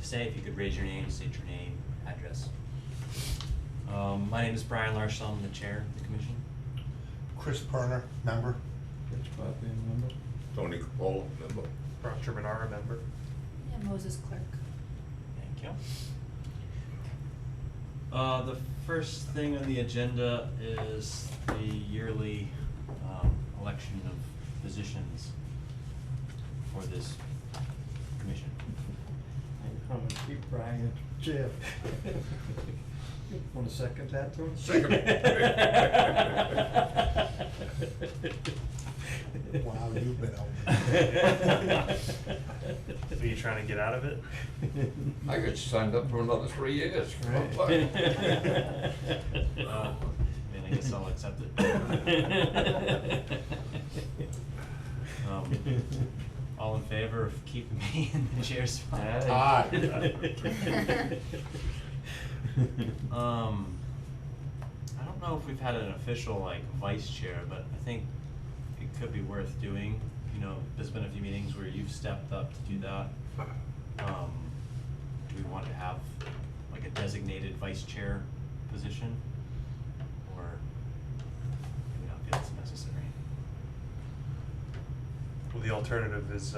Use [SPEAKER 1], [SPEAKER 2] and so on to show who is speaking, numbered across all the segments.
[SPEAKER 1] to say. If you could raise your name, state your name, address. My name is Brian Larson. I'm the chair of the commission.
[SPEAKER 2] Chris Perner, member.
[SPEAKER 3] Rich Bobby, member.
[SPEAKER 4] Tony Capola, member.
[SPEAKER 5] Roger Menard, member.
[SPEAKER 6] And Moses Clerk.
[SPEAKER 1] Thank you. The first thing on the agenda is the yearly election of positions for this commission.
[SPEAKER 3] I'm gonna keep Brian chair. Want to second that, Tony?
[SPEAKER 4] Second.
[SPEAKER 2] Wow, you've been out.
[SPEAKER 5] Are you trying to get out of it?
[SPEAKER 4] I got signed up for another 3 years.
[SPEAKER 3] Right.
[SPEAKER 1] Then I guess I'll accept it. All in favor of keeping me in the chair spot?
[SPEAKER 2] Aye.
[SPEAKER 1] I don't know if we've had an official like vice chair, but I think it could be worth doing. You know, there's been a few meetings where you've stepped up to do that. Do we want to have like a designated vice chair position? Or do we not feel it's necessary?
[SPEAKER 5] Well, the alternative is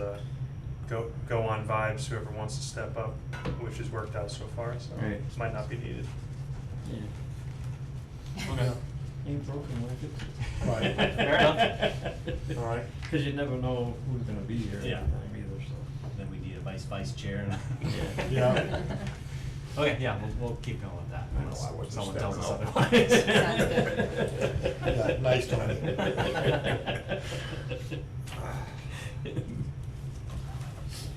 [SPEAKER 5] go on vibes, whoever wants to step up, which has worked out so far, so
[SPEAKER 3] Right.
[SPEAKER 5] it might not be needed.
[SPEAKER 3] Yeah.
[SPEAKER 1] Okay.
[SPEAKER 3] Ain't broken, why fix it?
[SPEAKER 2] Right.
[SPEAKER 1] Fair enough.
[SPEAKER 2] All right.
[SPEAKER 3] Cause you never know who's gonna be here every
[SPEAKER 1] Yeah.
[SPEAKER 3] time either, so.
[SPEAKER 1] Then we need a vice chair. And
[SPEAKER 2] Yeah.
[SPEAKER 1] Okay, yeah, we'll keep going with that.
[SPEAKER 4] I know,
[SPEAKER 1] unless
[SPEAKER 4] I wasn't
[SPEAKER 1] someone tells us
[SPEAKER 4] stepping up.
[SPEAKER 1] otherwise.
[SPEAKER 6] Sounds good.
[SPEAKER 2] Yeah, nice, Tony.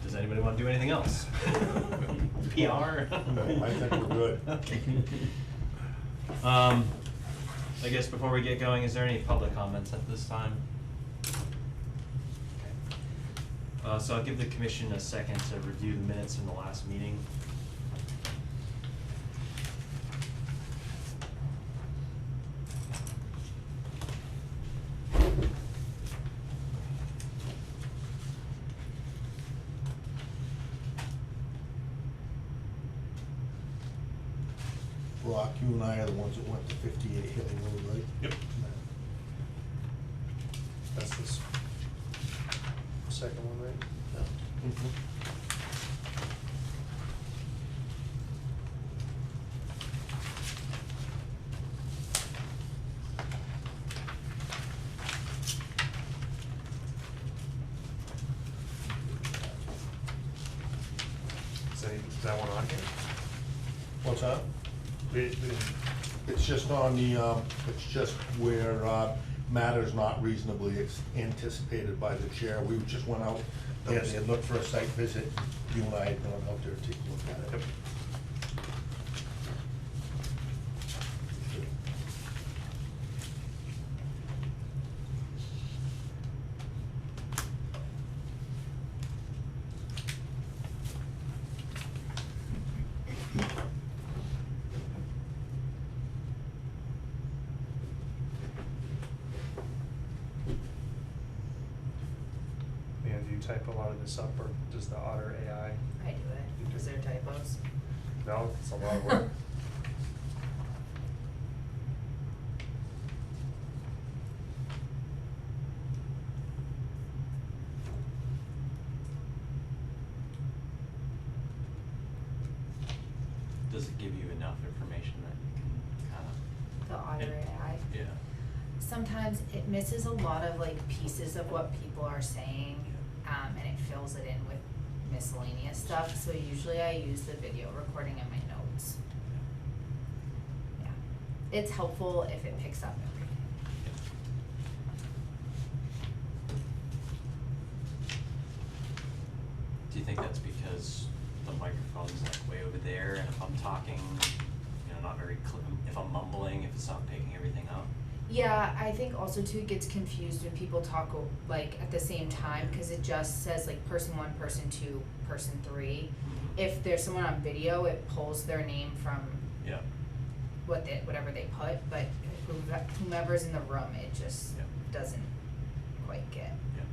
[SPEAKER 1] Does anybody want to do anything else? PR?
[SPEAKER 2] I think we're good.
[SPEAKER 1] Okay. I guess before we get going, is there any public comments at this time? Okay. So I'll give the commission a second to review the minutes in the last meeting.
[SPEAKER 2] Brock, you and I are the ones that went to 58 Hill Road, right?
[SPEAKER 5] Yep. That's this second one, right? Is that one on here?
[SPEAKER 2] What's that?
[SPEAKER 5] We didn't-
[SPEAKER 2] It's just on the, it's just where matters not reasonably anticipated by the chair. We just went out there, they had looked for a site visit. You and I had gone out there to take a look at it.
[SPEAKER 5] Yep. And do you type a lot of this up, or does the Otter AI?
[SPEAKER 6] I do it. Is there typos?
[SPEAKER 5] No, it's a lot of work.
[SPEAKER 1] Does it give you enough information that you can kind of?
[SPEAKER 6] The Otter AI?
[SPEAKER 1] Yeah.
[SPEAKER 6] Sometimes it misses a lot of like pieces of what people are saying, and it fills it in with miscellaneous stuff, so usually I use the video recording in my notes. Yeah. It's helpful if it picks up everything.
[SPEAKER 1] Do you think that's because the microphone's like way over there, and if I'm talking, you know, not very if I'm mumbling, if it's not picking everything up?
[SPEAKER 6] Yeah, I think also too it gets confused when people talk like at the same time, cause it just says like person 1, person 2, person 3. If there's someone on video, it pulls their name from
[SPEAKER 1] Yeah.
[SPEAKER 6] whatever they put, but whomever's in the room, it just
[SPEAKER 1] Yeah.
[SPEAKER 6] doesn't quite get.
[SPEAKER 1] Yeah.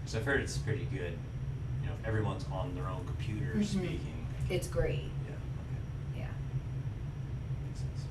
[SPEAKER 1] So I've heard it's pretty good. You know, if everyone's on their own computer
[SPEAKER 6] Mhm.
[SPEAKER 1] speaking, I
[SPEAKER 6] it's great,
[SPEAKER 1] Yeah, okay,
[SPEAKER 6] yeah.
[SPEAKER 1] makes sense.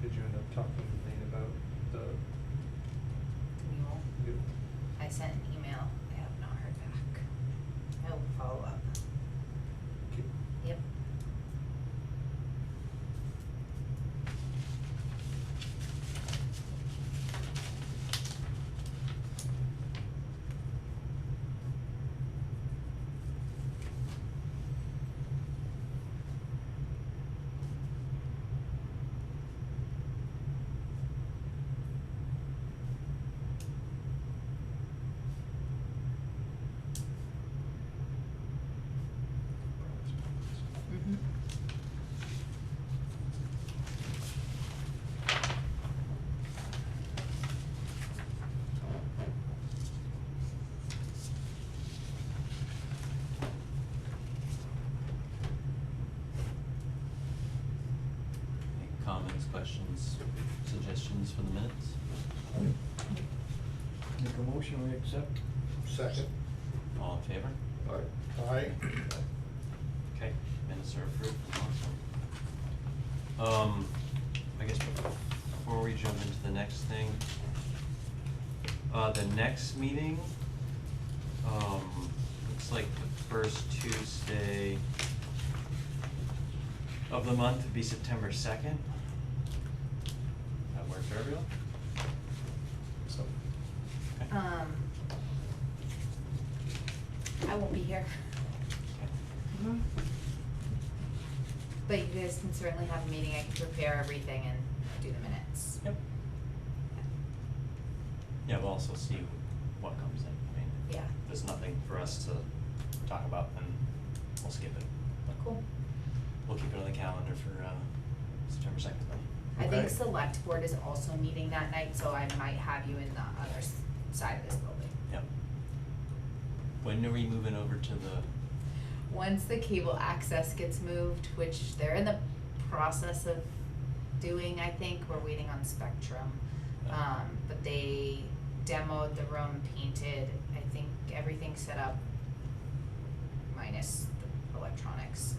[SPEAKER 5] Did you end up talking to Lane about the
[SPEAKER 6] Mule.
[SPEAKER 5] new?
[SPEAKER 6] I sent an email, I have not heard back. I will follow up. Yep. Mm-hmm.
[SPEAKER 1] Any comments, questions, suggestions for the minutes?
[SPEAKER 3] Make a motion, we accept.
[SPEAKER 2] Second.
[SPEAKER 1] All in favor?
[SPEAKER 2] Aye.
[SPEAKER 1] Okay, minutes are approved, awesome. I guess before we jump into the next thing, the next meeting, looks like the first Tuesday of the month would be September 2nd. That work for everyone? So, okay.
[SPEAKER 6] I won't be here,
[SPEAKER 1] Okay.
[SPEAKER 6] but you guys can certainly have a meeting, I can prepare everything and do the minutes.
[SPEAKER 1] Yep. Yeah, we'll also see what comes in. I mean,
[SPEAKER 6] Yeah.
[SPEAKER 1] if there's nothing for us to talk about, then we'll skip it. But
[SPEAKER 6] Cool.
[SPEAKER 1] we'll keep it on the calendar for September 2nd then.
[SPEAKER 6] I think
[SPEAKER 2] Okay.
[SPEAKER 6] select board is also meeting that night, so I might have you in the other side of this building.
[SPEAKER 1] Yep. When are we moving over to the,
[SPEAKER 6] Once the cable access gets moved, which they're in the process of doing, I think, we're waiting on Spectrum. But they demoed the room, painted, I think everything's set up minus the electronics.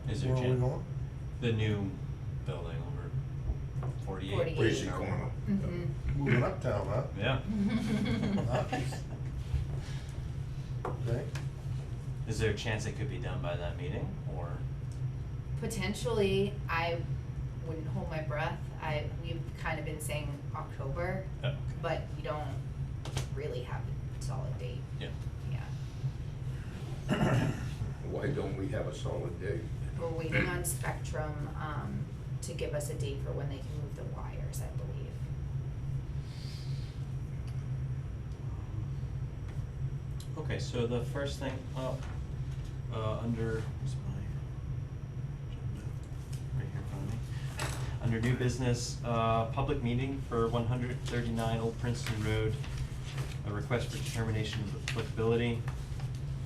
[SPEAKER 1] is there
[SPEAKER 2] Where are we
[SPEAKER 1] chan-
[SPEAKER 2] going?
[SPEAKER 1] the new building over 48?
[SPEAKER 6] 48.
[SPEAKER 4] Crazy corner.
[SPEAKER 6] Mhm.
[SPEAKER 2] Moving uptown, huh?
[SPEAKER 1] Yeah.
[SPEAKER 2] Nice. Okay.
[SPEAKER 1] Is there a chance it could be done by that meeting, or?
[SPEAKER 6] Potentially, I wouldn't hold my breath. We've kind of been saying October,
[SPEAKER 1] Oh, okay.
[SPEAKER 6] but we don't really have a solid date.
[SPEAKER 1] Yeah.
[SPEAKER 6] Yeah.
[SPEAKER 4] Why don't we have a solid date?
[SPEAKER 6] We're waiting on Spectrum, to give us a date for when they can move the wires, I believe.
[SPEAKER 1] Okay, so the first thing up, under, where's my agenda? Right here in front of me. Under new business, public meeting for 139 Old Princeton Road, a request for determination of applicability.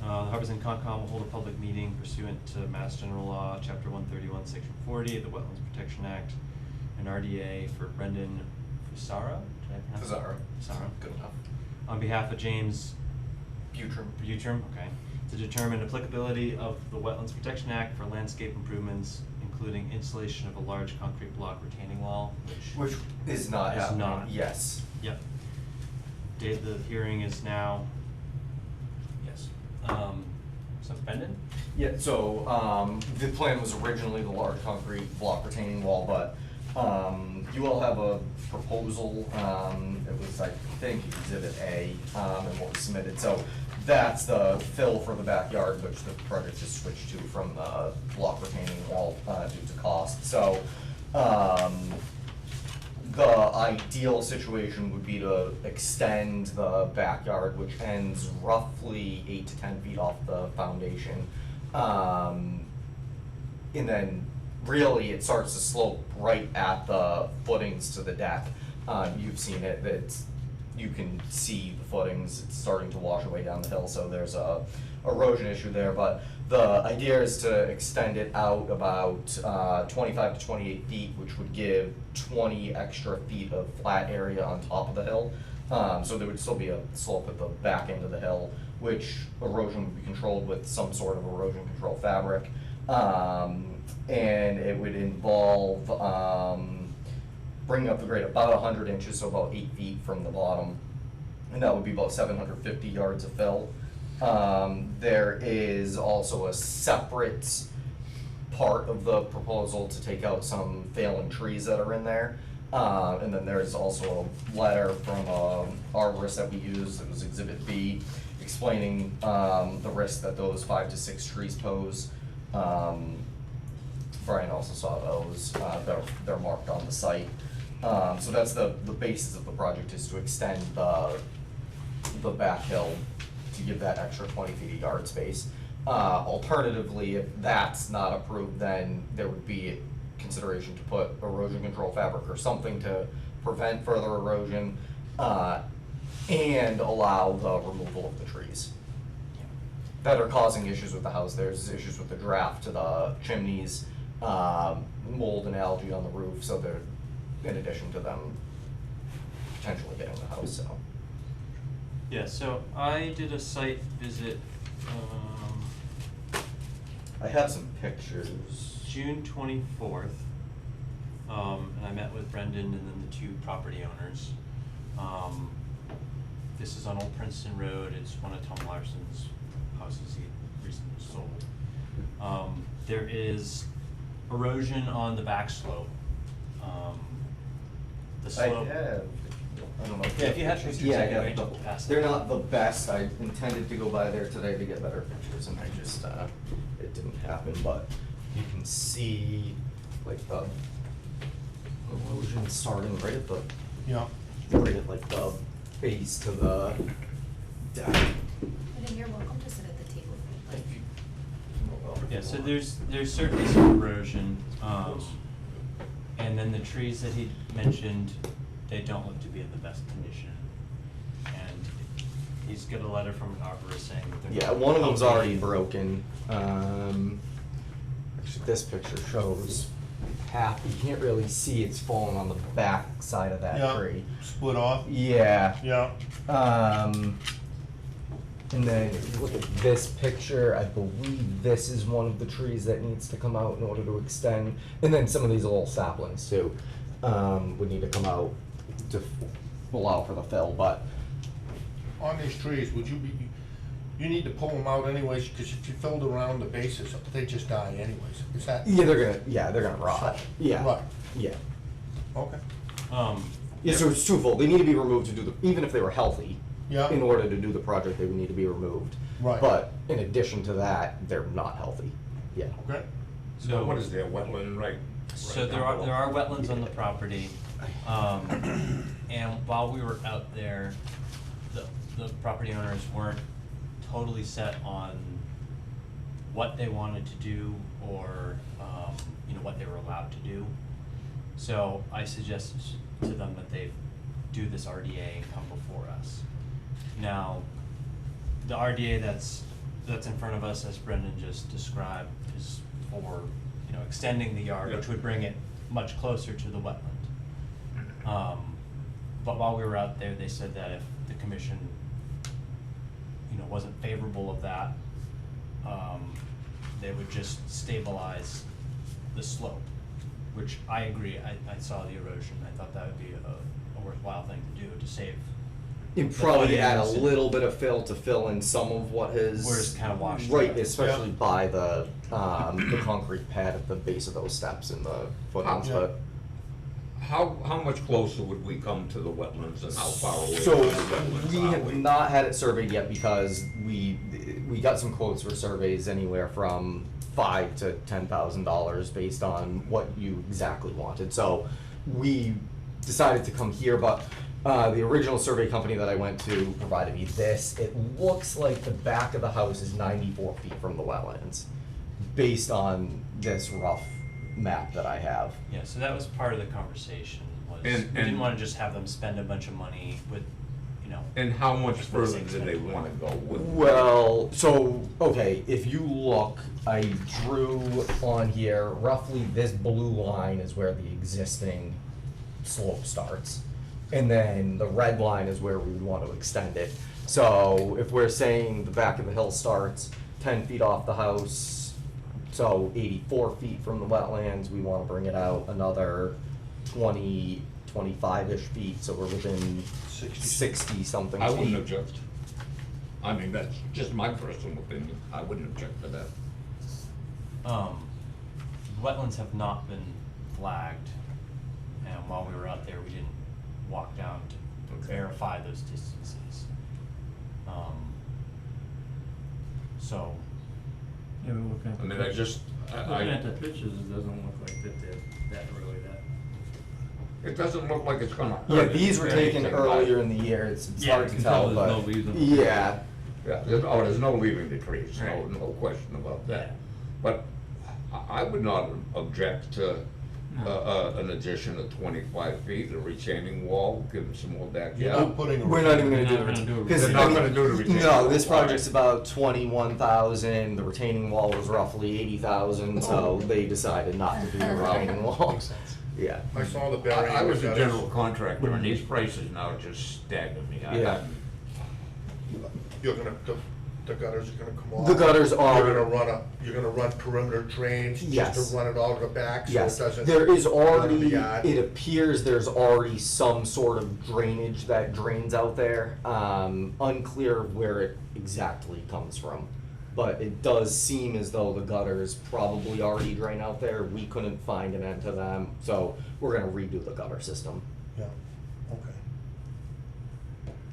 [SPEAKER 1] The Hubbardson Concom will hold a public meeting pursuant to Mass General Law, Chapter 131, Section 40, the Wetlands Protection Act, and RDA for Brendan Fusaro, did I pronounce that? Fusaro.
[SPEAKER 7] Good enough.
[SPEAKER 1] On behalf of James
[SPEAKER 7] Butrum.
[SPEAKER 1] okay, to determine applicability of the Wetlands Protection Act for landscape improvements, including installation of a large concrete block retaining wall, which.
[SPEAKER 7] Which is not
[SPEAKER 1] Is
[SPEAKER 7] happening,
[SPEAKER 1] not.
[SPEAKER 7] yes.
[SPEAKER 1] Yep. Date of the hearing is now. Yes. So Brendan?
[SPEAKER 7] Yeah, so, the plan was originally the large concrete block retaining wall, but, you all have a proposal, it was, I think, Exhibit A, and what was submitted, so that's the fill for the backyard, which the project just switched to from the block retaining wall, due to cost, so, the ideal situation would be to extend the backyard, which ends roughly 8 to 10 feet off the foundation. And then really it starts to slope right at the footings to the deck. You've seen it, you can see the footings, it's starting to wash away down the hill, so there's a erosion issue there, but the idea is to extend it out about 25 to 28 feet, which would give 20 extra feet of flat area on top of the hill. So there would still be a slope at the back end of the hill, which erosion would be controlled with some sort of erosion control fabric. And it would involve bringing up the grade about 100 inches, so about 8 feet from the bottom. And that would be about 750 yards of fill. There is also a separate part of the proposal to take out some failing trees that are in there. And then there's also a letter from arborist that we used, it was Exhibit B, explaining the risk that those 5 to 6 trees pose. Brian also saw those, they're marked on the site. So that's the basis of the project, is to extend the back hill to give that extra 20 feet of yard space. Alternatively, if that's not approved, then there would be consideration to put erosion control fabric or something to prevent further erosion, and allow the removal of the trees that are causing issues with the house. There's issues with the draft to the chimneys, mold and algae on the roof, so they're, in addition to them potentially hitting the house, so.
[SPEAKER 1] Yeah, so I did a site visit,
[SPEAKER 7] I have some pictures.
[SPEAKER 1] June 24th. And I met with Brendan and then the 2 property owners. This is on Old Princeton Road, it's one of Tom Larson's houses he recently sold. There is erosion on the back slope. The slope.
[SPEAKER 7] I don't know.
[SPEAKER 1] Yeah, if you have pictures,
[SPEAKER 7] Yeah,
[SPEAKER 1] I
[SPEAKER 7] I
[SPEAKER 1] can
[SPEAKER 7] have
[SPEAKER 1] wait
[SPEAKER 7] the-
[SPEAKER 1] till past
[SPEAKER 7] They're
[SPEAKER 1] them.
[SPEAKER 7] not the best, I intended to go by there today to get better pictures, and I just, it didn't happen, but you can see, like, the erosion starting right at the,
[SPEAKER 2] Yeah,
[SPEAKER 7] right at like the base to the deck.
[SPEAKER 6] And then you're welcome to sit at the table.
[SPEAKER 7] If you-
[SPEAKER 1] Yeah, so there's certainly some erosion, and then the trees that he mentioned, they don't look to be in the best condition. And he's got a letter from an arborist saying that they're.
[SPEAKER 7] Yeah, one of them's already broken. Actually, this picture shows half. You can't really see it's fallen on the back side of that
[SPEAKER 2] yeah,
[SPEAKER 7] tree.
[SPEAKER 2] split off,
[SPEAKER 7] Yeah.
[SPEAKER 2] yeah,
[SPEAKER 7] And then if you look at this picture, I believe this is one of the trees that needs to come out in order to extend. And then some of these little saplings too, would need to come out to allow for the fill, but.
[SPEAKER 2] on these trees, would you be, you need to pull them out anyways, because if you filled around the bases, they just die anyways, is that?
[SPEAKER 7] Yeah, they're gonna rot. Yeah.
[SPEAKER 2] Right,
[SPEAKER 7] Yeah.
[SPEAKER 2] okay,
[SPEAKER 7] Yeah, so it's twofold. They need to be removed to do the, even if they were healthy.
[SPEAKER 2] Yeah.
[SPEAKER 7] In order to do the project, they would need to be removed.
[SPEAKER 2] Right.
[SPEAKER 7] But in addition to that, they're not healthy. Yeah.
[SPEAKER 2] okay,
[SPEAKER 1] So
[SPEAKER 4] What is there, wetland, right?
[SPEAKER 1] So there are wetlands on the property, and while we were out there, the property owners weren't totally set on what they wanted to do or, what they were allowed to do. So I suggested to them that they do this RDA and come before us. Now, the RDA that's in front of us, as Brendan just described, is for, extending the yard, which would bring it much closer to the wetland. But while we were out there, they said that if the commission, wasn't favorable of that, they would just stabilize the slope, which I agree. I saw the erosion. I thought that would be a worthwhile thing to do to save
[SPEAKER 7] You'd probably add a
[SPEAKER 1] footings and-
[SPEAKER 7] little bit of fill to fill in some of what has.
[SPEAKER 1] Where it's kinda washed
[SPEAKER 7] Right,
[SPEAKER 1] out.
[SPEAKER 7] especially by the concrete pad at the base of those steps in the footings,
[SPEAKER 2] Yeah.
[SPEAKER 7] but.
[SPEAKER 4] How much closer would we come to the wetlands and how far away
[SPEAKER 7] So,
[SPEAKER 4] from the wetlands
[SPEAKER 7] we
[SPEAKER 4] are
[SPEAKER 7] have not had it surveyed yet because we got some quotes for surveys anywhere from $5,000 to $10,000 based on what you exactly wanted. So, we decided to come here, but the original survey company that I went to provided me this. It looks like the back of the house is 94 feet from the wetlands, based on this rough map that I have.
[SPEAKER 1] Yeah, so that was part of the conversation, was we
[SPEAKER 4] And-
[SPEAKER 1] didn't wanna just have them spend a bunch of money with, you know.
[SPEAKER 4] And how much
[SPEAKER 1] Just for the
[SPEAKER 4] further
[SPEAKER 1] sake
[SPEAKER 4] do
[SPEAKER 1] of
[SPEAKER 4] they
[SPEAKER 1] spending
[SPEAKER 4] wanna
[SPEAKER 1] money.
[SPEAKER 4] go with?
[SPEAKER 7] Well, so, okay, if you look, I drew on here, roughly this blue line is where the existing slope starts. And then the red line is where we would want to extend it. So if we're saying the back of the hill starts 10 feet off the house, so 84 feet from the wetlands, we want to bring it out another 20, 25-ish feet, so we're within 60 something feet.
[SPEAKER 4] I wouldn't object. I mean, that's just my personal opinion. I wouldn't object to that.
[SPEAKER 1] Wetlands have not been flagged, and while we were out there, we didn't walk down to
[SPEAKER 4] Okay.
[SPEAKER 1] verify those distances. So,
[SPEAKER 3] Yeah, we're looking at
[SPEAKER 4] I
[SPEAKER 3] the
[SPEAKER 4] mean, I
[SPEAKER 3] pictures.
[SPEAKER 4] just,
[SPEAKER 3] Looking at the pictures, it doesn't look like that they're that really that.
[SPEAKER 4] it doesn't look like it's gonna hurt.
[SPEAKER 7] Yeah, these were taken
[SPEAKER 4] anything,
[SPEAKER 7] earlier in the year, it's
[SPEAKER 3] Yeah,
[SPEAKER 7] hard
[SPEAKER 3] you
[SPEAKER 7] to
[SPEAKER 3] can
[SPEAKER 7] tell,
[SPEAKER 3] tell
[SPEAKER 7] but.
[SPEAKER 3] there's no leaves on the
[SPEAKER 7] Yeah,
[SPEAKER 4] Yeah, there's no leaving the trees,
[SPEAKER 1] Right.
[SPEAKER 4] no question about that.
[SPEAKER 1] Yeah.
[SPEAKER 4] But I would not object to an addition of 25 feet, a retaining wall, give them some more
[SPEAKER 2] You're
[SPEAKER 4] backyard.
[SPEAKER 2] not putting a.
[SPEAKER 7] we're not even
[SPEAKER 3] We're
[SPEAKER 7] gonna
[SPEAKER 3] not gonna
[SPEAKER 7] do
[SPEAKER 3] do
[SPEAKER 7] it.
[SPEAKER 3] a
[SPEAKER 7] 'Cause,
[SPEAKER 4] They're
[SPEAKER 7] I
[SPEAKER 4] not
[SPEAKER 7] mean,
[SPEAKER 4] gonna do the retaining
[SPEAKER 7] No,
[SPEAKER 4] wall.
[SPEAKER 7] this project's about 21,000, the retaining wall was roughly 80,000, so they decided not to do the retaining wall.
[SPEAKER 1] makes sense.
[SPEAKER 7] Yeah.
[SPEAKER 2] I saw the burying.
[SPEAKER 4] I was a
[SPEAKER 2] gutters.
[SPEAKER 4] general contractor, and these prices now just stagger me.
[SPEAKER 7] Yeah.
[SPEAKER 2] You're gonna, the gutters are gonna come off.
[SPEAKER 7] The gutters are-
[SPEAKER 2] You're gonna run perimeter drains
[SPEAKER 7] Yes.
[SPEAKER 2] just to run it all to the back, so it
[SPEAKER 7] Yes,
[SPEAKER 2] doesn't.
[SPEAKER 7] there is
[SPEAKER 2] run in the
[SPEAKER 7] already,
[SPEAKER 2] yard.
[SPEAKER 7] it appears there's already some sort of drainage that drains out there. Unclear where it exactly comes from. But it does seem as though the gutters probably already drain out there. We couldn't find an end to them, so we're gonna redo the gutter system.
[SPEAKER 2] Yeah, okay.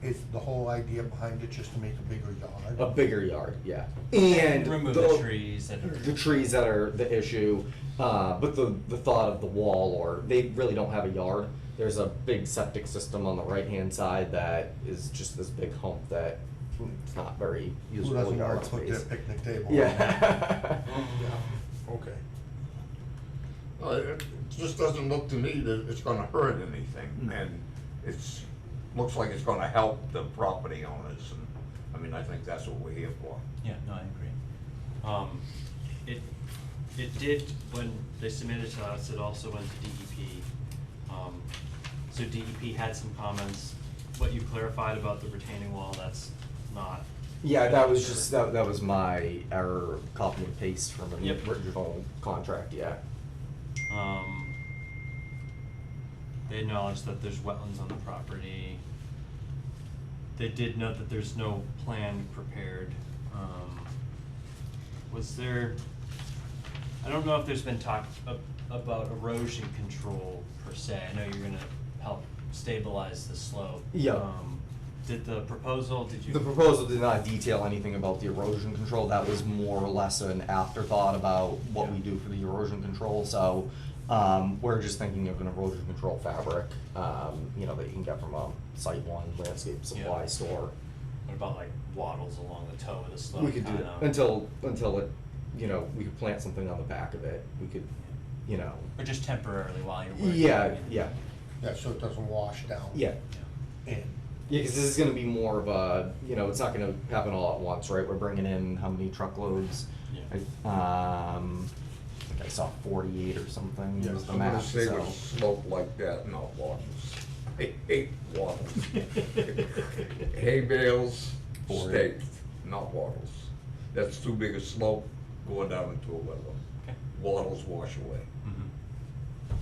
[SPEAKER 2] Is the whole idea behind it just to make a bigger yard?
[SPEAKER 7] A bigger yard, yeah. And
[SPEAKER 1] remove the trees that are.
[SPEAKER 7] the trees that are the issue, but the thought of the wall, or they really don't have a yard. There's a big septic system on the right-hand side that is just this big hump that it's not very
[SPEAKER 2] Who
[SPEAKER 7] usable
[SPEAKER 2] doesn't
[SPEAKER 7] yard
[SPEAKER 2] wanna put their
[SPEAKER 7] space.
[SPEAKER 2] picnic table on?
[SPEAKER 7] Yeah.
[SPEAKER 2] Yeah, okay.
[SPEAKER 4] It just doesn't look to me that it's gonna hurt anything, and it's, looks like it's gonna help the property owners, and, I mean, I think that's what we're here for.
[SPEAKER 1] Yeah, no, I agree. It did, when they submitted to us, it also went to DEP. So DEP had some comments. What you clarified about the retaining wall, that's not.
[SPEAKER 7] Yeah, that was just, that was my error, copy and paste from an
[SPEAKER 1] Yep.
[SPEAKER 7] original contract, yeah.
[SPEAKER 1] They acknowledged that there's wetlands on the property. They did note that there's no plan prepared. Was there, I don't know if there's been talk about erosion control per se. I know you're gonna help stabilize the slope.
[SPEAKER 7] Yeah.
[SPEAKER 1] Did the proposal, did you?
[SPEAKER 7] The proposal did not detail anything about the erosion control, that was more or less an afterthought about what we do for the erosion control, so, we're just thinking of an erosion control fabric, you know, that you can get from a Site One landscape supply
[SPEAKER 1] Yeah.
[SPEAKER 7] store.
[SPEAKER 1] What about like wattles along the toe of the slope?
[SPEAKER 7] We could do
[SPEAKER 1] kinda?
[SPEAKER 7] it, until it, you know, we could plant something on the back of it, we could, you know.
[SPEAKER 1] Or just temporarily while you're working?
[SPEAKER 7] Yeah, yeah,
[SPEAKER 2] Yeah, so it doesn't wash down.
[SPEAKER 7] yeah.
[SPEAKER 2] In.
[SPEAKER 7] Yeah, because this is gonna be more of a, you know, it's not gonna happen all at once, right? We're bringing in how many truckloads?
[SPEAKER 1] Yeah.
[SPEAKER 7] I think I saw 48 or something,
[SPEAKER 2] Yeah,
[SPEAKER 7] was the
[SPEAKER 4] I'm gonna
[SPEAKER 7] map,
[SPEAKER 4] say
[SPEAKER 7] so.
[SPEAKER 4] with a slope like that, no wattles. I hate wattles. Hay bales,
[SPEAKER 7] Boring.
[SPEAKER 4] staked, not wattles. That's too big a slope going down into a wetland.
[SPEAKER 1] Okay.
[SPEAKER 4] Wattles wash away.
[SPEAKER 1] Mhm.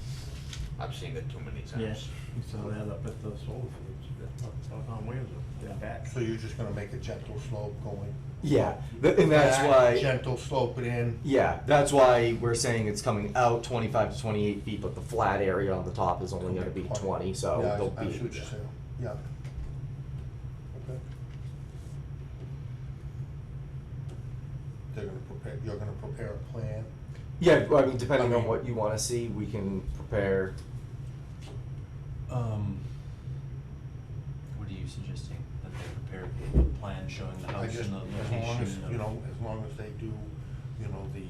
[SPEAKER 4] I've seen it too many times.
[SPEAKER 3] Yeah. We saw that up at the solar fields, on Windsor, and back.
[SPEAKER 2] So you're just gonna make a gentle slope going?
[SPEAKER 7] Yeah, and that's
[SPEAKER 2] Back,
[SPEAKER 7] why.
[SPEAKER 2] Gentle slope it in?
[SPEAKER 7] Yeah, that's why we're saying it's coming out 25 to 28 feet, but the flat area on the top is only gonna be 20, so
[SPEAKER 2] Yeah,
[SPEAKER 7] they'll
[SPEAKER 2] I
[SPEAKER 7] be.
[SPEAKER 2] see what you're saying, yeah. Okay. You're gonna prepare a plan?
[SPEAKER 7] Yeah, I mean, depending
[SPEAKER 2] I
[SPEAKER 7] on
[SPEAKER 2] mean-
[SPEAKER 7] what you wanna see, we can prepare.
[SPEAKER 1] What are you suggesting, that they prepare a plan showing the
[SPEAKER 2] I
[SPEAKER 1] house
[SPEAKER 2] just,
[SPEAKER 1] and the
[SPEAKER 2] as long as,
[SPEAKER 1] location of?
[SPEAKER 2] you know, as long as they do, you know, the,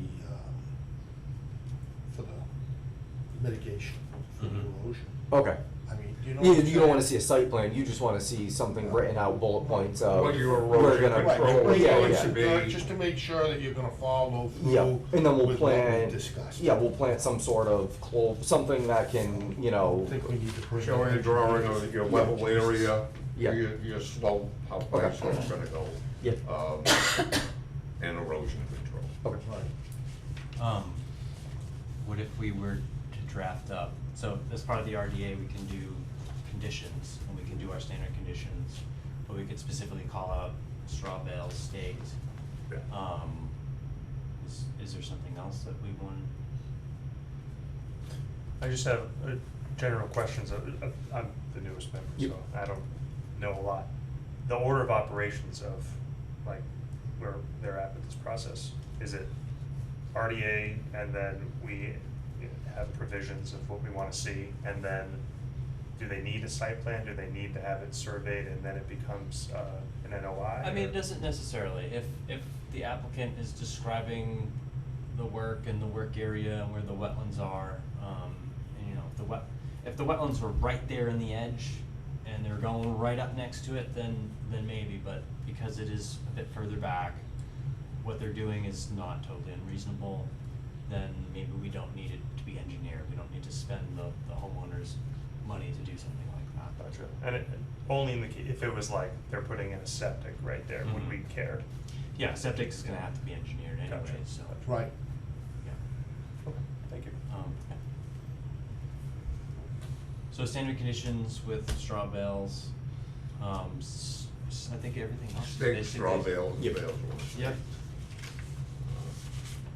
[SPEAKER 2] for the mitigation, for the
[SPEAKER 1] Mhm.
[SPEAKER 2] erosion.
[SPEAKER 7] Okay.
[SPEAKER 2] I mean, do you know?
[SPEAKER 7] Yeah,
[SPEAKER 2] what I'm
[SPEAKER 7] you don't wanna
[SPEAKER 2] saying?
[SPEAKER 7] see a site plan, you just wanna see something written out, bullet points of.
[SPEAKER 4] What your
[SPEAKER 7] we're
[SPEAKER 4] erosion
[SPEAKER 7] gonna-
[SPEAKER 4] control
[SPEAKER 2] Right,
[SPEAKER 4] is
[SPEAKER 7] Yeah,
[SPEAKER 4] going
[SPEAKER 7] yeah.
[SPEAKER 4] to be.
[SPEAKER 2] just to make sure that you're gonna follow
[SPEAKER 7] Yeah,
[SPEAKER 2] through
[SPEAKER 7] and then we'll
[SPEAKER 2] with what we
[SPEAKER 7] plan,
[SPEAKER 2] discussed.
[SPEAKER 7] yeah, we'll plant some sort of something that can, you
[SPEAKER 2] I
[SPEAKER 7] know,
[SPEAKER 2] think we need to bring.
[SPEAKER 4] Showing a drawing of your level area,
[SPEAKER 7] Yeah.
[SPEAKER 4] your slope, how far
[SPEAKER 7] Okay.
[SPEAKER 4] slope's gonna go.
[SPEAKER 7] Yeah.
[SPEAKER 4] And erosion control.
[SPEAKER 7] okay.
[SPEAKER 2] Right.
[SPEAKER 1] What if we were to draft up, so as part of the RDA, we can do conditions, and we can do our standard conditions, but we could specifically call out straw bales staked.
[SPEAKER 4] Yeah.
[SPEAKER 1] Is there something else that we want?
[SPEAKER 5] I just have general questions. I'm the newest member,
[SPEAKER 7] Yep.
[SPEAKER 5] so I don't know a lot. The order of operations of, like, where they're at with this process, is it RDA and then we have provisions of what we want to see, and then do they need a site plan? Do they need to have it surveyed and then it becomes an NOI?
[SPEAKER 1] I mean,
[SPEAKER 5] or-
[SPEAKER 1] it doesn't necessarily, if the applicant is describing the work and the work area and where the wetlands are, and you know, if the wetlands were right there in the edge and they're going right up next to it, then maybe, but because it is a bit further back, what they're doing is not totally unreasonable, then maybe we don't need it to be engineered, we don't need to spend the homeowner's money to do something like that.
[SPEAKER 5] Gotcha. And it, only in the, if it was like, they're putting in a septic right there, would
[SPEAKER 1] Mhm.
[SPEAKER 5] we care?
[SPEAKER 1] Yeah, septic is gonna have to be engineered anyway,
[SPEAKER 5] Gotcha.
[SPEAKER 2] Right.
[SPEAKER 1] so, yeah.
[SPEAKER 5] Okay, thank you.
[SPEAKER 1] Yeah. So standard conditions with straw bales, I think everything else is
[SPEAKER 4] Stake,
[SPEAKER 1] basically.
[SPEAKER 4] straw bales,
[SPEAKER 7] Yep.
[SPEAKER 4] bales.
[SPEAKER 1] Yep.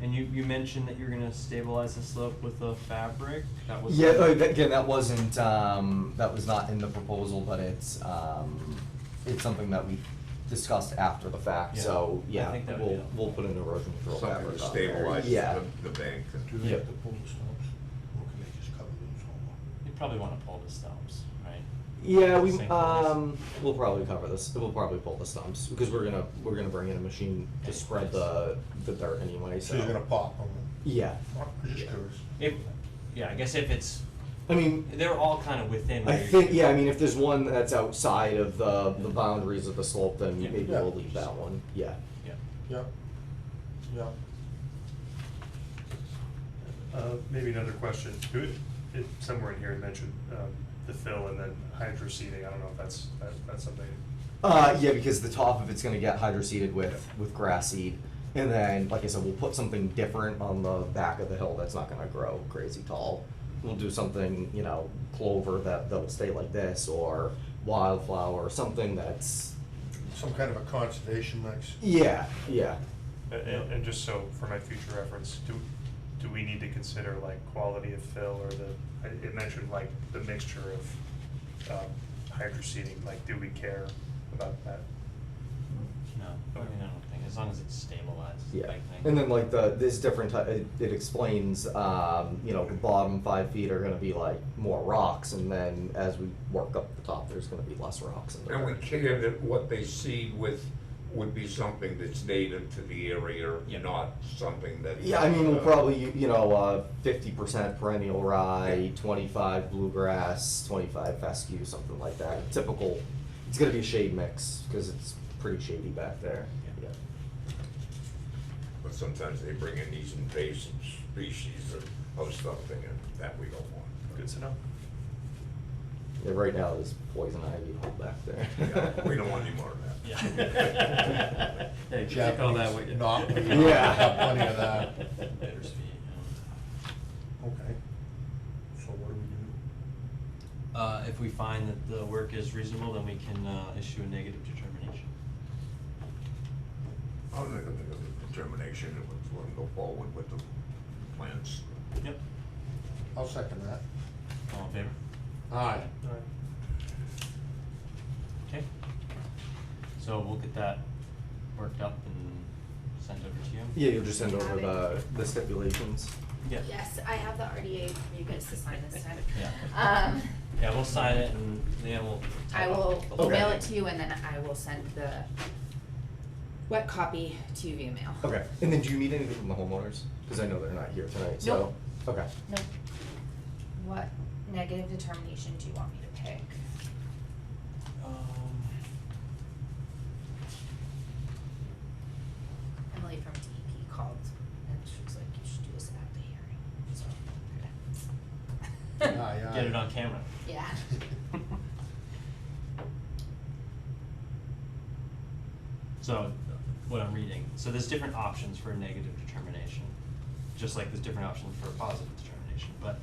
[SPEAKER 1] And you mentioned that you're gonna stabilize the slope with a fabric, that was.
[SPEAKER 7] Yeah, again, that wasn't, that was not in the proposal, but it's something that we discussed after the fact,
[SPEAKER 1] Yeah.
[SPEAKER 7] so,
[SPEAKER 1] I
[SPEAKER 7] yeah,
[SPEAKER 1] think that would be helpful.
[SPEAKER 7] we'll put an erosion control
[SPEAKER 4] Something
[SPEAKER 7] fabric
[SPEAKER 4] to
[SPEAKER 7] on there.
[SPEAKER 4] stabilize
[SPEAKER 7] Yeah.
[SPEAKER 4] the bank.
[SPEAKER 2] Do they
[SPEAKER 7] Yep.
[SPEAKER 2] have to pull the stumps, or can they just cover those all?
[SPEAKER 1] You'd probably wanna pull the stumps, right?
[SPEAKER 7] Yeah,
[SPEAKER 1] Same place.
[SPEAKER 7] we'll probably cover this, we'll probably pull the stumps, because we're gonna bring in a machine to spread the dirt anyway, so.
[SPEAKER 2] So you're gonna pop them?
[SPEAKER 7] Yeah,
[SPEAKER 2] I'm just curious.
[SPEAKER 1] Yeah, I guess if it's,
[SPEAKER 7] I mean,
[SPEAKER 1] they're all kinda within.
[SPEAKER 7] I
[SPEAKER 1] where you're
[SPEAKER 7] think,
[SPEAKER 1] gonna
[SPEAKER 7] yeah, I
[SPEAKER 1] go.
[SPEAKER 7] mean, if there's one that's outside of the boundaries of the slope, then
[SPEAKER 1] Yeah.
[SPEAKER 7] maybe
[SPEAKER 2] Yeah.
[SPEAKER 7] we'll leave that one, yeah.
[SPEAKER 1] Yeah.
[SPEAKER 2] Yeah, yeah.
[SPEAKER 5] Maybe another question. Somewhere in here it mentioned the fill and then hydro seeding. I don't know if that's something.
[SPEAKER 7] Yeah, because the top of it's gonna get hydroseeded with grass seed. And then, like I said, we'll put something different on the back of the hill that's not gonna grow crazy tall. We'll do something, you know, clover that'll stay like this, or wildflower, or something that's,
[SPEAKER 2] Some kind of a conservation mix.
[SPEAKER 7] yeah, yeah.
[SPEAKER 5] And just so, for my future reference, do we need to consider like quality of fill or it mentioned like the mixture of hydro seeding, like do we care about that?
[SPEAKER 1] No, I mean, I don't think, as long as it's stabilized, is the
[SPEAKER 7] Yeah,
[SPEAKER 1] big thing.
[SPEAKER 7] and then like this different it explains, you know, the bottom 5 feet are gonna be like more rocks, and then as we work up the top, there's gonna be less rocks in the
[SPEAKER 4] And we
[SPEAKER 7] dirt.
[SPEAKER 4] care that what they seed with would be something that's native to the area,
[SPEAKER 1] Yeah.
[SPEAKER 4] not something that.
[SPEAKER 7] Yeah, I mean, we'll probably, 50% perennial rye, 25 bluegrass, 25 fescue, something like that. Typical, it's gonna be a shade mix, because it's pretty shady back there.
[SPEAKER 1] Yeah.
[SPEAKER 4] But sometimes they bring in these invasive species of something, and that we don't want.
[SPEAKER 5] Good to know.
[SPEAKER 7] Yeah, right now, there's poison ivy all back there.
[SPEAKER 4] Yeah, we don't want any more of that.
[SPEAKER 1] Yeah.
[SPEAKER 3] Hey, you take all that with you.
[SPEAKER 2] Not, we
[SPEAKER 7] Yeah.
[SPEAKER 2] have plenty of that.
[SPEAKER 1] Bittersweet,
[SPEAKER 2] Okay. So what do we do?
[SPEAKER 1] If we find that the work is reasonable, then we can issue a negative determination.
[SPEAKER 4] I'll make a determination and let them go forward with the plans.
[SPEAKER 1] Yep.
[SPEAKER 2] I'll second that.
[SPEAKER 1] All in favor?
[SPEAKER 2] Aye.
[SPEAKER 1] Okay. So we'll get that worked up and sent over to you?
[SPEAKER 7] Yeah, you'll just send
[SPEAKER 6] You
[SPEAKER 7] over
[SPEAKER 6] have
[SPEAKER 7] the stipulations.
[SPEAKER 1] Yeah.
[SPEAKER 6] Yes, I have the RDA for you guys to sign this time.
[SPEAKER 1] Yeah. Yeah, we'll sign it and then we'll.
[SPEAKER 6] I will
[SPEAKER 1] Okay.
[SPEAKER 6] email it to you and then I will send the wet copy to you via mail.
[SPEAKER 7] Okay, and then do you need anything from the homeowners? Cause I know they're not here tonight, so,
[SPEAKER 6] Nope.
[SPEAKER 7] okay.
[SPEAKER 6] Nope. What negative determination do you want me to pick? Emily from DEP called and she was like, you should do this at the hearing, so.
[SPEAKER 2] Aye, aye.
[SPEAKER 1] Get it on camera.
[SPEAKER 6] Yeah.
[SPEAKER 1] So, what I'm reading, so there's different options for a negative determination, just like there's different options for a positive determination, but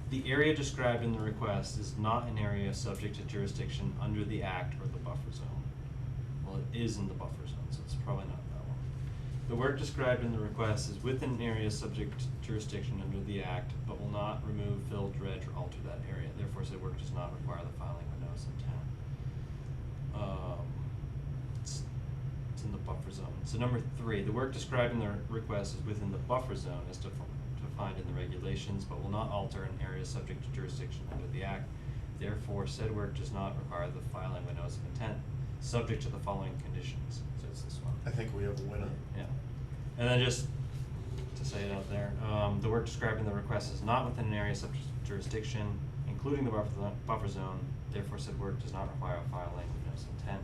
[SPEAKER 1] the area described in the request is not an area subject to jurisdiction under the act or the buffer zone. Well, it is in the buffer zone, so it's probably not that one. The work described in the request is within an area subject to jurisdiction under the act, but will not remove, fill, dredge, or alter that area. Therefore, said work does not require the filing of a notice of intent. It's in the buffer zone. So number 3, the work described in the request is within the buffer zone as defined in the regulations, but will not alter an area subject to jurisdiction under the act. Therefore, said work does not require the filing of a notice of intent, subject to the following conditions. So it's this one.
[SPEAKER 2] I think we have a winner.
[SPEAKER 1] Yeah. And then just to say it out there, the work described in the request is not within an area subject to jurisdiction, including the buffer zone. Therefore, said work does not require a filing of notice of intent,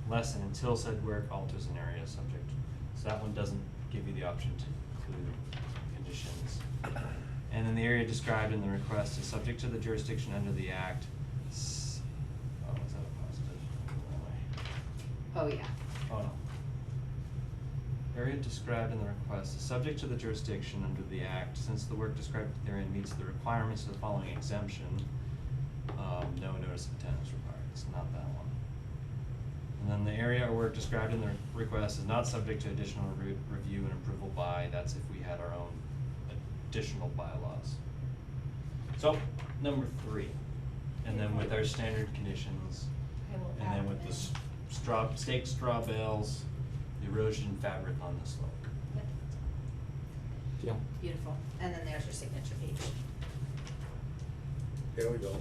[SPEAKER 1] unless and until said work alters an area subject. So that one doesn't give you the option to include conditions. And then the area described in the request is subject to the jurisdiction under the act. Oh, is that a positive?
[SPEAKER 6] Oh, yeah.
[SPEAKER 1] Oh, no. Area described in the request is subject to the jurisdiction under the act. Since the work described therein meets the requirements of the following exemption, no notice of intent is required. It's not that one. And then the area or work described in the request is not subject to additional review and approval by, that's if we had our own additional bylaws. So, number 3, and then with our standard conditions,
[SPEAKER 6] I will
[SPEAKER 1] and
[SPEAKER 6] add
[SPEAKER 1] then with
[SPEAKER 6] them
[SPEAKER 1] the
[SPEAKER 6] in.
[SPEAKER 1] staked straw bales, the erosion fabric on the slope.
[SPEAKER 6] Yep.
[SPEAKER 7] Deal.
[SPEAKER 6] Beautiful. And then there's your signature page.
[SPEAKER 2] There we go.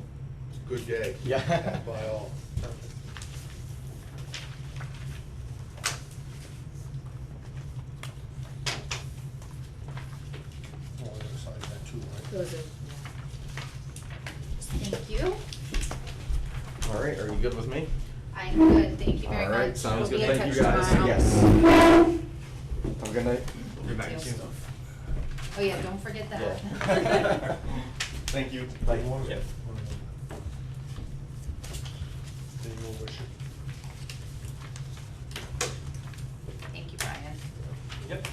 [SPEAKER 2] It's a good day.
[SPEAKER 7] Yeah.
[SPEAKER 2] By all. Oh, we're gonna sign that too, right?
[SPEAKER 6] Those are, Thank you.
[SPEAKER 7] Alright, are you good with me?
[SPEAKER 6] I'm good. Thank you very much.
[SPEAKER 7] Alright, sounds
[SPEAKER 6] We'll
[SPEAKER 7] good,
[SPEAKER 6] be in
[SPEAKER 7] thank you
[SPEAKER 6] touch
[SPEAKER 7] guys,
[SPEAKER 6] tomorrow.
[SPEAKER 7] yes. Have a good night.
[SPEAKER 4] Good night.
[SPEAKER 6] Deal. Oh yeah, don't forget that.
[SPEAKER 7] Yeah. Thank you. Bye.
[SPEAKER 1] Yep.
[SPEAKER 2] There you go, Richard.
[SPEAKER 6] Thank you, Brian.
[SPEAKER 1] Yep.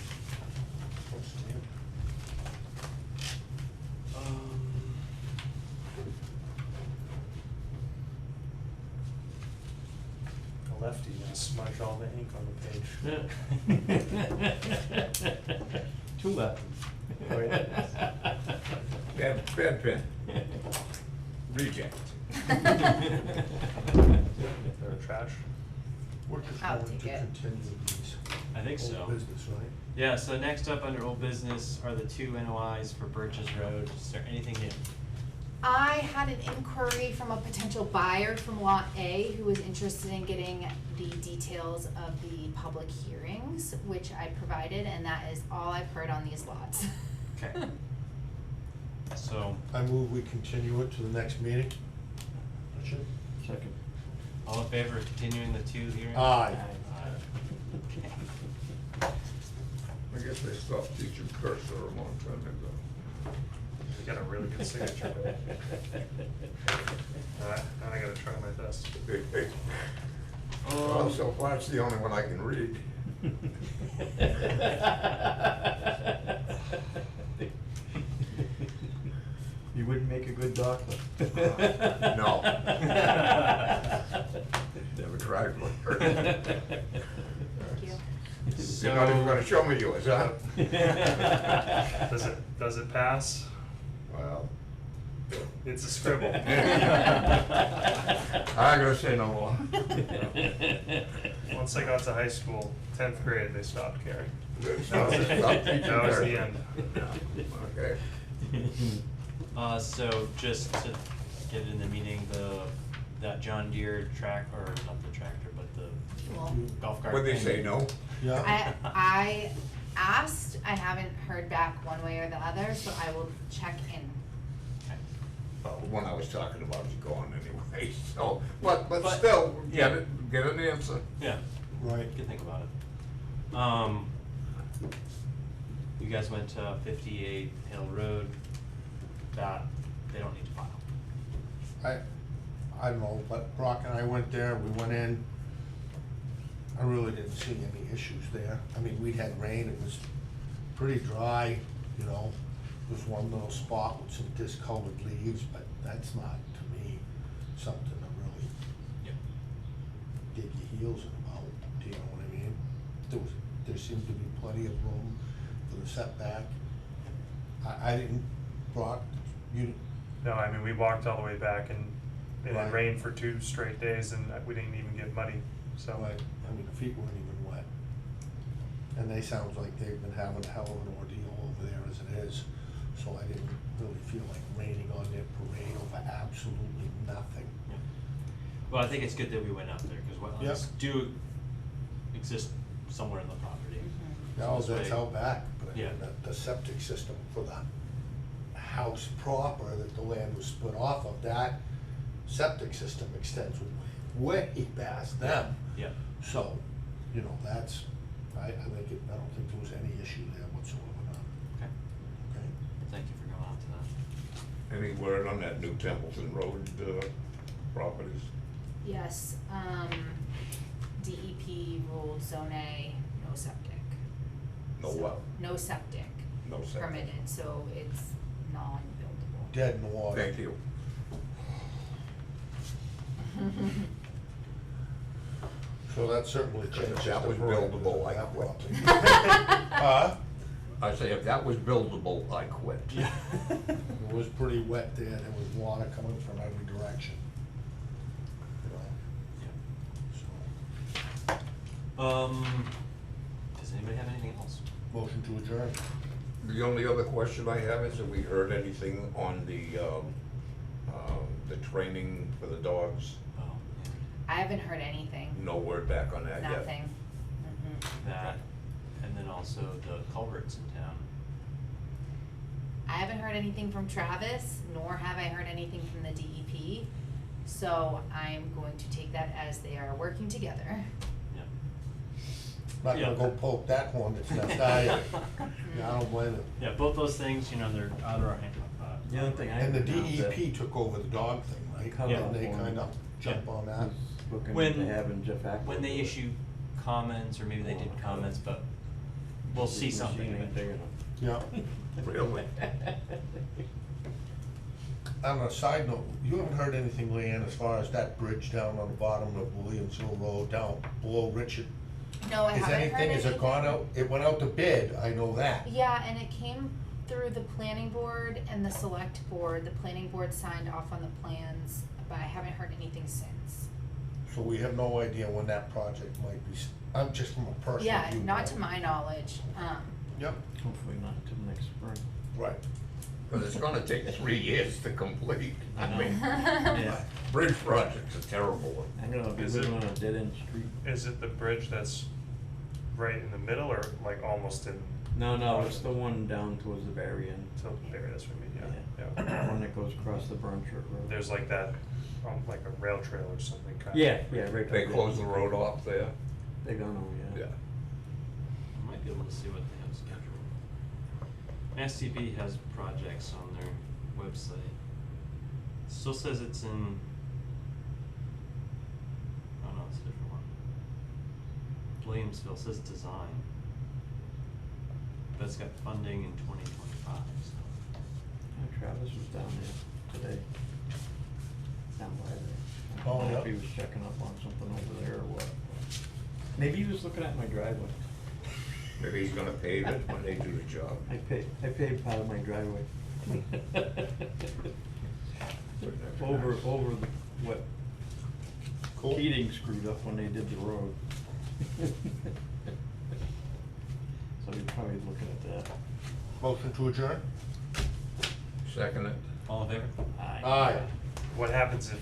[SPEAKER 2] Thanks, Steve.
[SPEAKER 5] A lefty and smudge all the ink on the page.
[SPEAKER 1] Two left.
[SPEAKER 4] Bad pen. Reject.
[SPEAKER 5] Or trash.
[SPEAKER 2] We're just
[SPEAKER 6] I'll
[SPEAKER 2] going to
[SPEAKER 6] take it.
[SPEAKER 2] continue these.
[SPEAKER 1] I think so.
[SPEAKER 2] Old business, right?
[SPEAKER 1] Yeah, so next up under old business are the 2 NOIs for Birches Road. Is there anything new?
[SPEAKER 6] I had an inquiry from a potential buyer from Lot A who was interested in getting the details of the public hearings, which I provided, and that is all I've heard on these lots.
[SPEAKER 1] Okay. So,
[SPEAKER 2] I move we continue it to the next meeting. Richard?
[SPEAKER 3] Second.
[SPEAKER 1] all in favor of continuing the 2 hearings?
[SPEAKER 2] Aye.
[SPEAKER 1] Okay.
[SPEAKER 4] I guess they stopped teaching cursor a long time ago.
[SPEAKER 5] You got a really good signature. Now I gotta try my best.
[SPEAKER 4] Well, so far it's the only one I can read.
[SPEAKER 3] You wouldn't make a good doctor.
[SPEAKER 4] No. Never tried one.
[SPEAKER 6] Thank you.
[SPEAKER 4] You're not even gonna show me yours, huh?
[SPEAKER 5] Does it pass?
[SPEAKER 4] Well,
[SPEAKER 5] It's a scribble.
[SPEAKER 4] I'm gonna say no more.
[SPEAKER 5] Once I got to high school, 10th grade, they stopped caring. That was
[SPEAKER 4] Stop
[SPEAKER 5] it.
[SPEAKER 4] teaching
[SPEAKER 5] That was
[SPEAKER 4] her.
[SPEAKER 5] the end.
[SPEAKER 4] Okay.
[SPEAKER 1] So just to get in the meeting, that John Deere or not the tractor, but the
[SPEAKER 6] Well,
[SPEAKER 1] golf cart.
[SPEAKER 4] What'd they
[SPEAKER 1] thing.
[SPEAKER 4] say, no?
[SPEAKER 2] Yeah,
[SPEAKER 6] I asked, I haven't heard back one way or the other, so I will check in.
[SPEAKER 1] Okay.
[SPEAKER 4] The one I was talking about is gone anyway, so, but
[SPEAKER 1] But-
[SPEAKER 4] still,
[SPEAKER 1] yeah.
[SPEAKER 4] get an answer.
[SPEAKER 1] Yeah,
[SPEAKER 2] right.
[SPEAKER 1] you can think about it. You guys went to 58 Hill Road, that, they don't need to file.
[SPEAKER 2] I don't know, but Brock and I went there, we went in. I really didn't see any issues there. I mean, we'd had rain, it was pretty dry, you know. There was one little spot with some discolored leaves, but that's not, to me, something to really
[SPEAKER 1] Yep.
[SPEAKER 2] dig your heels in about, do you know what I mean? There seemed to be plenty of room for the setback. I didn't, Brock, you,
[SPEAKER 5] No, I mean, we walked all the way back and it
[SPEAKER 2] Right.
[SPEAKER 5] had rained for 2 straight days and we didn't even get muddy, so.
[SPEAKER 2] like, I mean, the feet weren't even wet. And they sounds like they've been having a hell of an ordeal over there as it is. So I didn't really feel like raining on their parade over absolutely nothing.
[SPEAKER 1] Yeah. Well, I think it's good that we went out there, because wetlands do exist somewhere in the property.
[SPEAKER 6] Mm-hmm.
[SPEAKER 1] So
[SPEAKER 2] No,
[SPEAKER 1] this
[SPEAKER 2] that's
[SPEAKER 1] way-
[SPEAKER 2] out back, but I mean,
[SPEAKER 1] Yeah.
[SPEAKER 2] the septic system for the house proper that the land was split off of, that septic system extends way past them.
[SPEAKER 1] Yeah.
[SPEAKER 2] So, you know, that's, I don't think there was any issue there whatsoever, no.
[SPEAKER 1] Okay.
[SPEAKER 2] Okay?
[SPEAKER 1] Thank you for going out to that.
[SPEAKER 4] Any word on that new Templeton Road, properties?
[SPEAKER 6] Yes, DEP ruled zone A, no septic.
[SPEAKER 4] No
[SPEAKER 6] So-
[SPEAKER 4] what?
[SPEAKER 6] No septic.
[SPEAKER 4] No septic.
[SPEAKER 6] Permitted, so it's non-buildable.
[SPEAKER 2] Dead in the water.
[SPEAKER 4] Thank you.
[SPEAKER 2] So that certainly
[SPEAKER 4] Because if
[SPEAKER 2] changes
[SPEAKER 4] that
[SPEAKER 2] the
[SPEAKER 4] was
[SPEAKER 2] parameters
[SPEAKER 4] buildable,
[SPEAKER 2] of
[SPEAKER 4] I
[SPEAKER 2] that
[SPEAKER 4] quit.
[SPEAKER 2] property.
[SPEAKER 4] I say, if that was buildable, I quit.
[SPEAKER 1] Yeah.
[SPEAKER 2] It was pretty wet there, there was water coming from every direction. You know, so,
[SPEAKER 1] Does anybody have anything else?
[SPEAKER 2] motion to adjourn.
[SPEAKER 4] The only other question I have is, have we heard anything on the training for the dogs?
[SPEAKER 1] Oh,
[SPEAKER 6] I haven't heard anything,
[SPEAKER 4] No word back on that yet?
[SPEAKER 6] nothing. Mhm.
[SPEAKER 1] yeah. That, and then also the culverts in town.
[SPEAKER 6] I haven't heard anything from Travis, nor have I heard anything from the DEP, so I'm going to take that as they are working together.
[SPEAKER 1] Yeah.
[SPEAKER 2] Not
[SPEAKER 1] Yeah.
[SPEAKER 2] gonna go poke that hornet's nest, are you? Yeah, I don't blame it.
[SPEAKER 1] Yeah, both those things, they're out of our hand.
[SPEAKER 3] The only thing I.
[SPEAKER 2] And the
[SPEAKER 3] heard now is that
[SPEAKER 2] DEP took over the dog thing, right?
[SPEAKER 3] Cover
[SPEAKER 2] Didn't they
[SPEAKER 3] one.
[SPEAKER 2] kind of jump on that?
[SPEAKER 3] was Looking
[SPEAKER 1] When-
[SPEAKER 3] into having Jeff Ackland.
[SPEAKER 1] When they
[SPEAKER 3] do it.
[SPEAKER 1] issue comments, or maybe they did comments, but we'll see
[SPEAKER 3] His
[SPEAKER 1] something
[SPEAKER 3] machine ain't big
[SPEAKER 1] eventually.
[SPEAKER 3] enough.
[SPEAKER 2] Yeah.
[SPEAKER 4] Really?
[SPEAKER 2] On a side note, you haven't heard anything, Leanne, as far as that bridge down on the bottom of Williamsville Road, down below Richard?
[SPEAKER 6] No, I
[SPEAKER 2] Is
[SPEAKER 6] haven't heard
[SPEAKER 2] anything,
[SPEAKER 6] anything.
[SPEAKER 2] has it gone out, it went out to bid, I know that.
[SPEAKER 6] Yeah, and it came through the planning board and the select board. The planning board signed off on the plans, but I haven't heard anything since.
[SPEAKER 2] So we have no idea when that project might be, I'm just from a personal
[SPEAKER 6] Yeah,
[SPEAKER 2] viewpoint.
[SPEAKER 6] not to my knowledge,
[SPEAKER 2] Yep,
[SPEAKER 3] Hopefully not till next spring.
[SPEAKER 2] right.
[SPEAKER 4] Because it's gonna take 3 years to complete. I mean,
[SPEAKER 3] Yeah.
[SPEAKER 4] bridge projects are terrible.
[SPEAKER 3] I'm gonna be
[SPEAKER 5] Is it-
[SPEAKER 3] living on a dead end street.
[SPEAKER 5] Is it the bridge that's right in the middle or like almost in?
[SPEAKER 3] No, it's the one down towards the very end.
[SPEAKER 5] So maybe that's what I mean, yeah,
[SPEAKER 3] The
[SPEAKER 5] yeah.
[SPEAKER 3] one that goes across the Bronchart Road.
[SPEAKER 5] There's like that, like a rail trail or something kind of.
[SPEAKER 3] Yeah, right.
[SPEAKER 4] They
[SPEAKER 3] up
[SPEAKER 4] close the
[SPEAKER 3] there.
[SPEAKER 4] road off there?
[SPEAKER 3] They don't know, yeah.
[SPEAKER 1] I might be able to see what they have scheduled. STP has projects on their website. Still says it's in, oh no, it's a different one. Williamsville says design. But it's got funding in 2025, so.
[SPEAKER 3] Yeah, Travis was down there today. down by there. I
[SPEAKER 2] Oh,
[SPEAKER 3] don't know
[SPEAKER 2] yeah.
[SPEAKER 3] if he was checking up on something over there or what. Maybe he was looking at my driveway.
[SPEAKER 4] Maybe he's gonna pave it when they do the job.
[SPEAKER 3] I paved part of my driveway. Over the, what
[SPEAKER 2] Cool.
[SPEAKER 3] Keating screwed up when they did the road. So he's probably looking at that.
[SPEAKER 2] Motion to adjourn?
[SPEAKER 4] Second it.
[SPEAKER 1] All in favor?
[SPEAKER 2] Aye.
[SPEAKER 5] What happens if